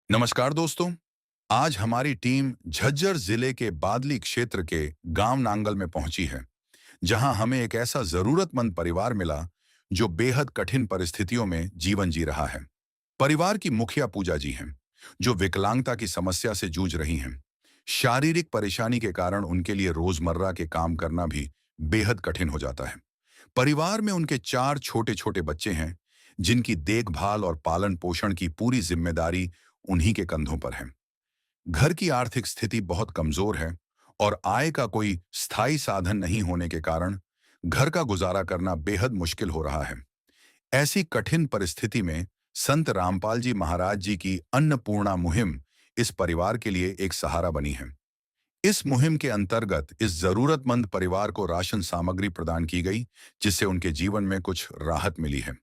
नमस्कार दोस्तों। आज हमारी टीम झज्जर जिले के बादली क्षेत्र के गांव नांगल में पहुंची है, जहां हमें एक ऐसा जरूरतमंद परिवार मिला जो बेहद कठिन परिस्थितियों में जीवन जी रहा है। परिवार की मुखिया पूजा जी हैं, जो विकलांगता की समस्या से जूझ रही हैं। शारीरिक परेशानी के कारण उनके लिए रोजमर्रा के काम करना भी बेहद कठिन हो जाता है। परिवार में उनके 4 छोटे छोटे बच्चे हैं, जिनकी देखभाल और पालन पोषण की पूरी जिम्मेदारी उन्हीं के कंधों पर है। घर की आर्थिक स्थिति बहुत कमजोर है और आय का कोई स्थायी साधन नहीं होने के कारण घर का गुजारा करना बेहद मुश्किल हो रहा है। ऐसी कठिन परिस्थिति में संत रामपाल जी महाराज जी की अन्नपूर्णा मुहिम इस परिवार के लिए एक सहारा बनी है। इस मुहिम के अंतर्गत इस जरूरतमंद परिवार को राशन सामग्री प्रदान की गई, जिससे उनके जीवन में कुछ राहत मिली है।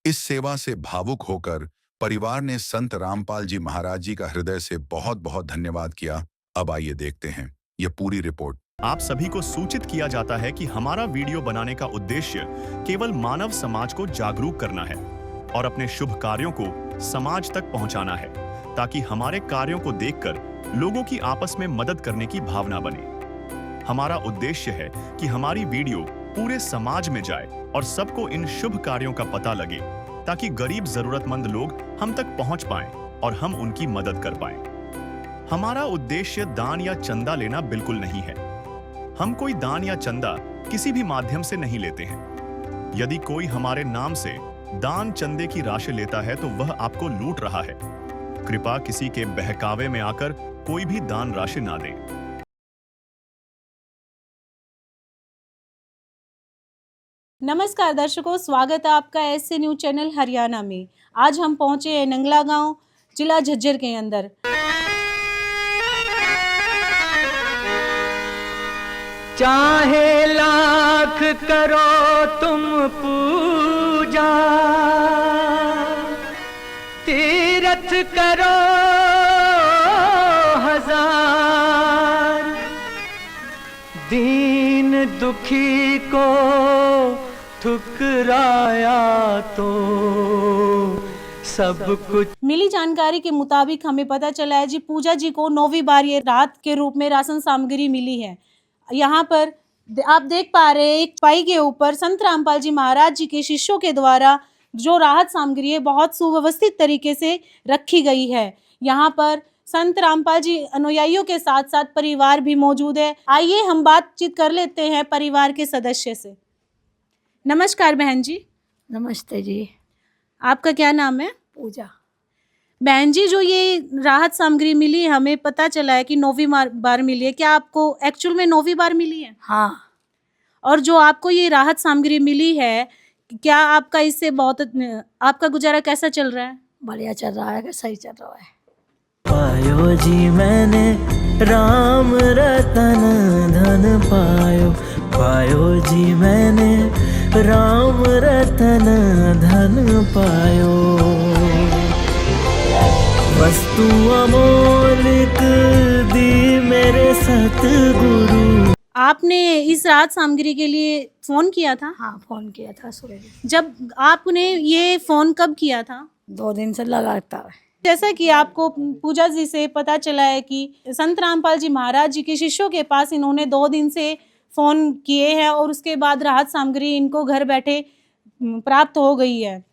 इस सेवा से भावुक होकर परिवार ने संत रामपाल जी महाराज जी का हृदय से बहुत बहुत धन्यवाद किया। अब आइए देखते हैं यह पूरी रिपोर्ट। आप सभी को सूचित किया जाता है कि हमारा वीडियो बनाने का उद्देश्य केवल मानव समाज को जागरूक करना है और अपने शुभ कार्यों को समाज तक पहुंचाना है, ताकि हमारे कार्यों को देखकर लोगों की आपस में मदद करने की भावना बने। हमारा उद्देश्य है कि हमारी वीडियो पूरे समाज में जाए और सबको इन शुभ कार्यों का पता लगे, ताकि गरीब जरूरतमंद लोग हम तक पहुंच पाएं और हम उनकी मदद कर पाएं। हमारा उद्देश्य दान या चंदा लेना बिल्कुल नहीं है। हम कोई दान या चंदा किसी भी माध्यम से नहीं लेते हैं। यदि कोई हमारे नाम से दान चंदे की राशि लेता है तो वह आपको लूट रहा है। कृपया किसी के बहकावे में आकर कोई भी दान राशि ना दें। नमस्कार दर्शकों, स्वागत है आपका एसए न्यूज चैनल हरियाणा में। आज हम पहुंचे हैं नंगला गांव, जिला झज्जर के अंदर। चाहे लाख करो तुम पूजा, तीरथ करो हजार, दीन दुखी को ठुकराया तो सब कुछ। मिली जानकारी के मुताबिक हमें पता चला है जी, पूजा जी को 9वीं बार ये राहत के रूप में राशन सामग्री मिली है। यहाँ पर आप देख पा रहे हैं, एक पाई के ऊपर संत रामपाल जी महाराज जी के शिष्यों के द्वारा जो राहत सामग्री है बहुत सुव्यवस्थित तरीके से रखी गई है। यहाँ पर संत रामपाल जी अनुयायियों के साथ साथ परिवार भी मौजूद है। आइए हम बातचीत कर लेते हैं परिवार के सदस्य से। नमस्कार बहन जी। नमस्ते जी। आपका क्या नाम है? पूजा। बहन जी, जो ये राहत सामग्री मिली है, हमें पता चला है कि 9वीं बार मिली है। क्या आपको एक्चुअल में 9वीं बार मिली है? हाँ। और जो आपको ये राहत सामग्री मिली है, क्या आपका इससे बहुत आपका गुजारा कैसा चल रहा है? बढ़िया चल रहा है, सही चल रहा है। पायो जी मैंने राम रतन धन पायो, पायो जी मैंने राम रतन धन पायो, वस्तु अमोलिक दी मेरे सतगुरु। आपने इस राहत सामग्री के लिए फोन किया था? हाँ, फोन किया था सुबह। जब आपने ये फोन कब किया था? 2 दिन से लगातार है। जैसा कि आपको पूजा जी से पता चला है कि संत रामपाल जी महाराज जी के शिष्यों के पास इन्होंने 2 दिन से फोन किए हैं और उसके बाद राहत सामग्री इनको घर बैठे प्राप्त हो गई है।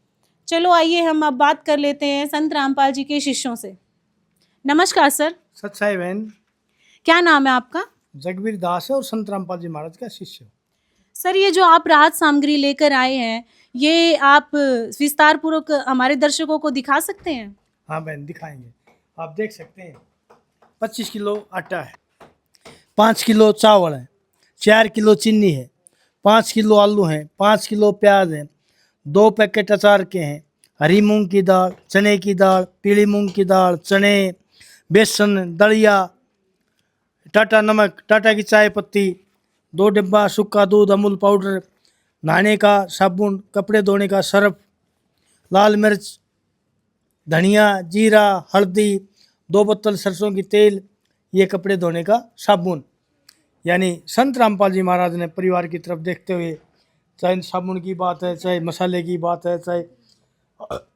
चलो आइए हम अब बात कर लेते हैं संत रामपाल जी के शिष्यों से। नमस्कार सर। सच्चाई बहन। क्या नाम है आपका? जगबीर दास है और संत रामपाल जी महाराज का शिष्य। सर, ये जो आप राहत सामग्री लेकर आए हैं, ये आप विस्तार पूर्वक हमारे दर्शकों को दिखा सकते हैं? हाँ बहन, दिखाएंगे। आप देख सकते हैं 25 किलो आटा है, 5 किलो चावल है, 4 किलो चीनी है, 5 किलो आलू हैं, 5 किलो प्याज है, 2 पैकेट अचार के हैं, हरी मूंग की दाल, चने की दाल, पीली मूंग की दाल, चने, बेसन, दलिया, टाटा नमक, टाटा की चाय पत्ती, 2 डिब्बा सूखा दूध, अमूल पाउडर, नहाने का साबुन, कपड़े धोने का सर्फ, लाल मिर्च, धनिया, जीरा, हल्दी, 2 बोतल सरसों की तेल, ये कपड़े धोने का साबुन। यानी संत रामपाल जी महाराज ने परिवार की तरफ देखते हुए, चाहे साबुन की बात है, चाहे मसाले की बात है, चाहे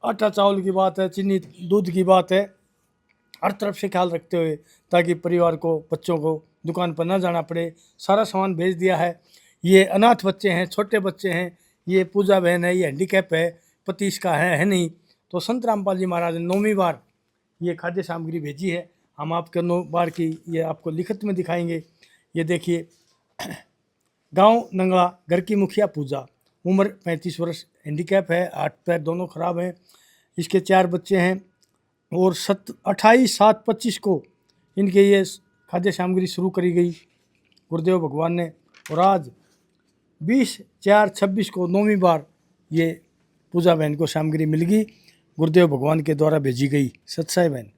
आटा चावल की बात है, चीनी दूध की बात है, हर तरफ से ख्याल रखते हुए, ताकि परिवार को, बच्चों को दुकान पर न जाना पड़े, सारा सामान भेज दिया है। ये अनाथ बच्चे हैं, छोटे बच्चे हैं, ये पूजा बहन है, ये हैंडीकैप है, पति इसका है नहीं। तो संत रामपाल जी महाराज ने 9वीं बार ये खाद्य सामग्री भेजी है। हम आपके 9 बार की ये आपको लिखित में दिखाएंगे। ये देखिए, गांव नंगला, घर की मुखिया पूजा, उम्र 35 वर्ष, हैंडीकैप है, 8 पैर दोनों खराब हैं, इसके 4 बच्चे हैं और 28/7/25 को इनके ये खाद्य सामग्री शुरू करी गई गुरुदेव भगवान ने। और आज 20/4/26 को 9वीं बार ये पूजा बहन को सामग्री मिल गई, गुरुदेव भगवान के द्वारा भेजी गई। सत्साई बहन।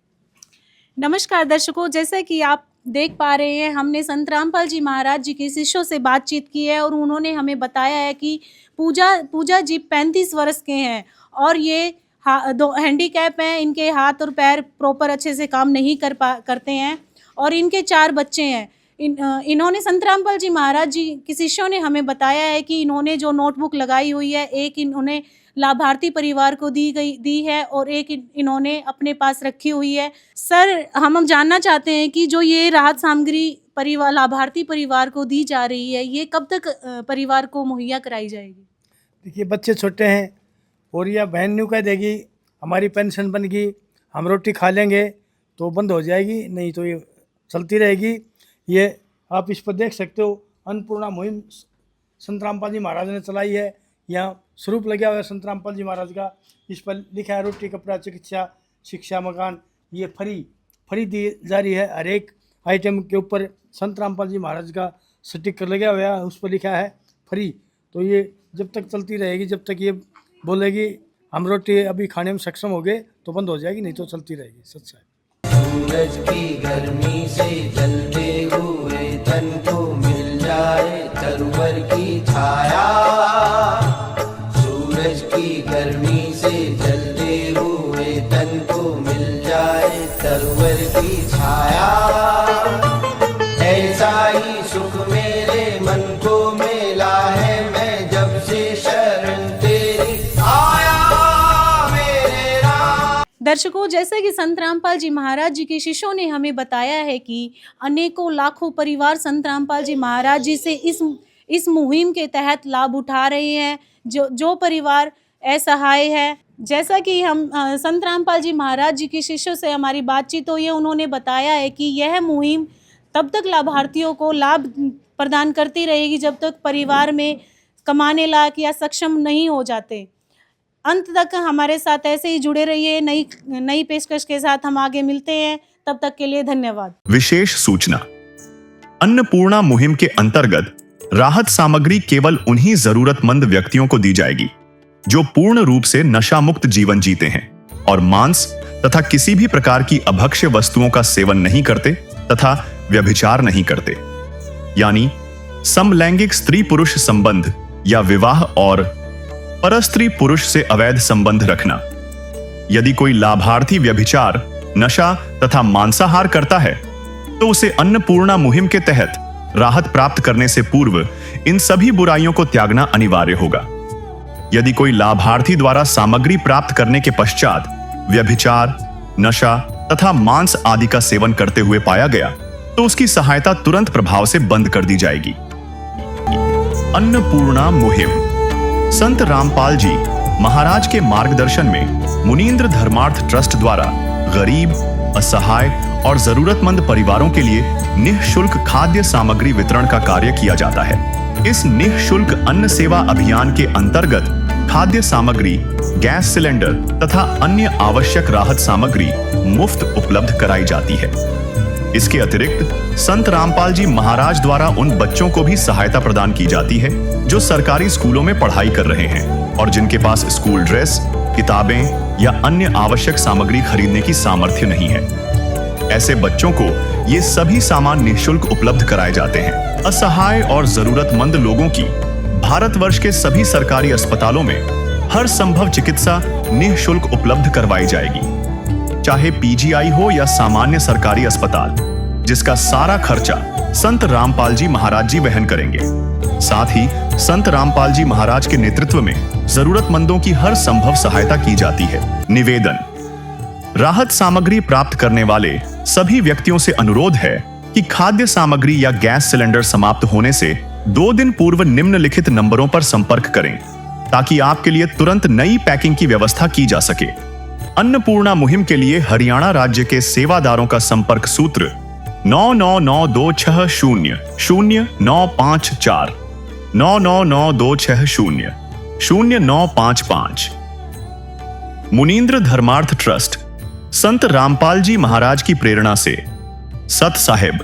नमस्कार दर्शकों, जैसे कि आप देख पा रहे हैं, हमने संत रामपाल जी महाराज जी के शिष्यों से बातचीत की है और उन्होंने हमें बताया है कि पूजा जी 35 वर्ष के हैं और ये हैंडीकैप हैं, इनके हाथ और पैर प्रॉपर अच्छे से काम नहीं करते हैं और इनके 4 बच्चे हैं। इन्होंने संत रामपाल जी महाराज जी के शिष्यों ने हमें बताया है कि इन्होंने जो नोटबुक लगाई हुई है, एक इन्होंने लाभार्थी परिवार को दी है और एक इन्होंने अपने पास रखी हुई है। सर, हम जानना चाहते हैं कि जो ये राहत सामग्री लाभार्थी परिवार को दी जा रही है, ये कब तक परिवार को मुहैया कराई जाएगी? देखिए, बच्चे छोटे हैं और यह बहन न्यू कह देगी हमारी पेंशन बन गई, हम रोटी खा लेंगे, तो बंद हो जाएगी, नहीं तो ये चलती रहेगी। ये आप इस पर देख सकते हो, अन्नपूर्णा मुहिम संत रामपाल जी महाराज ने चलाई है। यहाँ स्वरूप लगा हुआ है संत रामपाल जी महाराज का, इस पर लिखा है रोटी, कपड़ा, चिकित्सा, शिक्षा, मकान। ये फ्री दी जा रही है। हर एक आइटम के ऊपर संत रामपाल जी महाराज का स्टिकर लगा हुआ है, उस पर लिखा है फ्री। तो ये जब तक चलती रहेगी, जब तक ये बोलेगी हम रोटी अभी खाने में सक्षम हो गए तो बंद हो जाएगी, नहीं तो चलती रहेगी। सच है। सूरज की गर्मी से जलते हुए तन को मिल जाए तरवर की छाया, सूरज की गर्मी से जलते हुए तन को मिल जाए तरवर की छाया, ऐसा ही सुख मेरे मन को मिला है, मैं जब से शरण तेरी आया मेरे राम। दर्शकों, जैसे कि संत रामपाल जी महाराज जी के शिष्यों ने हमें बताया है कि अनेकों लाखों परिवार संत रामपाल जी महाराज जी से इस मुहिम के तहत लाभ उठा रहे हैं। जो परिवार असहाय है, जैसा कि हम संत रामपाल जी महाराज जी के शिष्यों से हमारी बातचीत हुई है, उन्होंने बताया है कि यह मुहिम तब तक लाभार्थियों को लाभ प्रदान करती रहेगी जब तक परिवार में कमाने लायक या सक्षम नहीं हो जाते। अंत तक हमारे साथ ऐसे ही जुड़े रहिए। नई पेशकश के साथ हम आगे मिलते हैं, तब तक के लिए धन्यवाद। विशेष सूचना, अन्नपूर्णा मुहिम के अंतर्गत राहत सामग्री केवल उन्हीं जरूरतमंद व्यक्तियों को दी जाएगी जो पूर्ण रूप से नशा मुक्त जीवन जीते हैं और मांस तथा किसी भी प्रकार की अभक्ष्य वस्तुओं का सेवन नहीं करते तथा व्यभिचार नहीं करते, यानी समलैंगिक स्त्री पुरुष संबंध या विवाह और परस्त्री पुरुष से अवैध संबंध रखना। यदि कोई लाभार्थी व्यभिचार, नशा तथा मांसाहार करता है तो उसे अन्नपूर्णा मुहिम के तहत राहत प्राप्त करने से पूर्व इन सभी बुराइयों को त्यागना अनिवार्य होगा। यदि कोई लाभार्थी द्वारा सामग्री प्राप्त करने के पश्चात व्यभिचार, नशा तथा मांस आदि का सेवन करते हुए पाया गया तो उसकी सहायता तुरंत प्रभाव से बंद कर दी जाएगी। अन्नपूर्णा मुहिम संत रामपाल जी महाराज के मार्गदर्शन में मुनींद्र धर्मार्थ ट्रस्ट द्वारा गरीब, असहाय और जरूरतमंद परिवारों के लिए निःशुल्क खाद्य सामग्री वितरण का कार्य किया जाता है। इस निःशुल्क अन्न सेवा अभियान के अंतर्गत खाद्य सामग्री, गैस सिलेंडर तथा अन्य आवश्यक राहत सामग्री मुफ्त उपलब्ध कराई जाती है। इसके अतिरिक्त संत रामपाल जी महाराज द्वारा उन बच्चों को भी सहायता प्रदान की जाती है जो सरकारी स्कूलों में पढ़ाई कर रहे हैं और जिनके पास स्कूल ड्रेस, किताबें या अन्य आवश्यक सामग्री खरीदने की सामर्थ्य नहीं है। ऐसे बच्चों को ये सभी सामान निःशुल्क उपलब्ध कराए जाते हैं। असहाय और जरूरतमंद लोगों की भारतवर्ष के सभी सरकारी अस्पतालों में हर संभव चिकित्सा निःशुल्क उपलब्ध करवाई जाएगी, चाहे पीजीआई हो या सामान्य सरकारी अस्पताल, जिसका सारा खर्चा संत रामपाल जी महाराज जी वहन करेंगे। साथ ही संत रामपाल जी महाराज के नेतृत्व में जरूरतमंदों की हर संभव सहायता की जाती है। निवेदन, राहत सामग्री प्राप्त करने वाले सभी व्यक्तियों से अनुरोध है कि खाद्य सामग्री या गैस सिलेंडर समाप्त होने से 2 दिन पूर्व निम्नलिखित नंबरों पर संपर्क करें ताकि आपके लिए तुरंत नई पैकिंग की व्यवस्था की जा सके। अन्नपूर्णा मुहिम के लिए हरियाणा राज्य के सेवादारों का संपर्क सूत्र 9992600954 9992600955। मुनींद्र धर्मार्थ ट्रस्ट संत रामपाल जी महाराज की प्रेरणा से सत साहिब